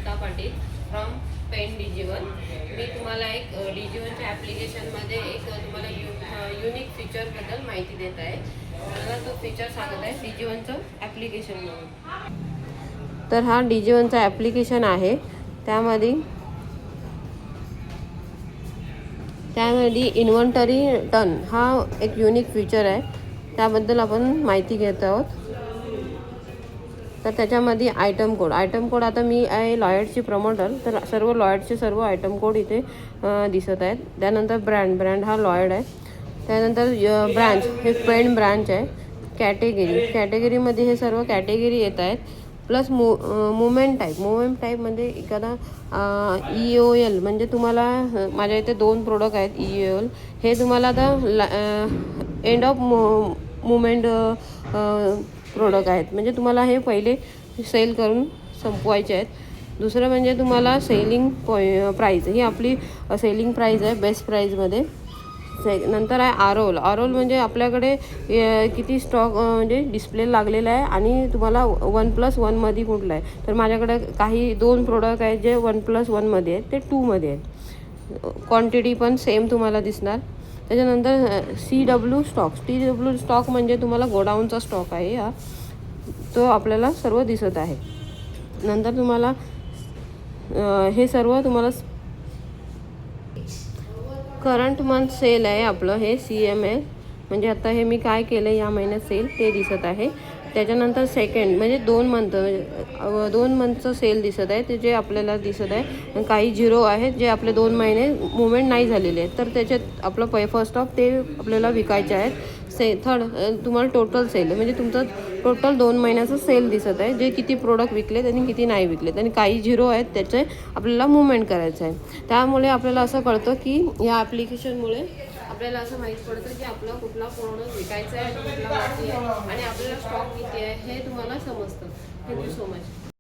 Sunita Patil from Pen डिजिवन। मी तुम्हाला एक डिजिवनच्या ॲप्लिकेशनमध्ये एक तुम्हाला युनिक फीचरबद्दल माहिती देत आहे। मला तो फीचर सांगत आहे डिजिवनचं ॲप्लिकेशन म्हणून। तर हा डिजिवनचा ॲप्लिकेशन आहे, त्यामध्ये इन्व्हेंटरी टर्न हा एक युनिक फीचर आहे, त्याबद्दल आपण माहिती घेत आहोत। तर त्याच्यामध्ये आयटम कोड आता मी आहे लॉयडची प्रमोटर, तर सर्व लॉयडचे सर्व आयटम कोड इथे दिसत आहेत। त्यानंतर ब्रँड हा लॉयड आहे। त्यानंतर ब्रांच हे पेन ब्रांच आहे। कॅटेगरीमध्ये हे सर्व कॅटेगरी येत आहेत। प्लस मुवमेंट टाईपमध्ये एखादा EOL म्हणजे तुम्हाला माझ्या इथे 2 प्रोडक्ट आहेत EOL। हे तुम्हाला आता एंड ऑफ मुवमेंट प्रोडक्ट आहेत, म्हणजे तुम्हाला हे पहिले सेल करून संपवायचे आहेत। दुसरं म्हणजे तुम्हाला सेलिंग प्राईज, ही आपली सेलिंग प्राईज आहे बेस्ट प्राईजमध्ये। नंतर आहे आरोल म्हणजे आपल्याकडे किती स्टॉक म्हणजे डिस्प्ले लागलेला आहे आणि तुम्हाला 1+1 कुठला आहे। तर माझ्याकडे काही 2 प्रोडक्ट आहेत जे 1+1 आहेत, ते 2 आहेत। क्वांटिटी पण सेम तुम्हाला दिसणार। त्याच्यानंतर CW स्टॉक म्हणजे तुम्हाला गोडाऊनचा स्टॉक आहे, हा तो आपल्याला सर्व दिसत आहे। नंतर तुम्हाला हे सर्व तुम्हाला करंट मंथ सेल आहे आपलं, हे CML म्हणजे आता हे मी काय केलं या महिन्यात सेल ते दिसत आहे। त्याच्यानंतर सेकंड म्हणजे 2 मंथचं सेल दिसत आहे, ते जे आपल्याला दिसत आहे। काही 0 आहेत जे आपले 2 महिने मुवमेंट नाही झालेले आहेत, तर त्याच्यात आपलं फर्स्ट ऑफ ते आपल्याला विकायचे आहेत। थर्ड तुम्हाला टोटल सेल म्हणजे तुमचं टोटल 2 महिन्याचं सेल दिसत आहे, जे किती प्रोडक्ट विकलेत आणि किती नाही विकलेत, आणि काही 0 आहेत त्याचे आपल्याला मुवमेंट करायचं आहे। त्यामुळे आपल्याला असं कळतं की या ॲप्लिकेशनमुळे आपल्याला असं माहीत पडतं की आपला कुठला प्रोडक्ट विकायचा आहे, कुठला बाकी आहे, आणि आपल्याला स्टॉक किती आहे हे तुम्हाला समजतं। Thank you so much.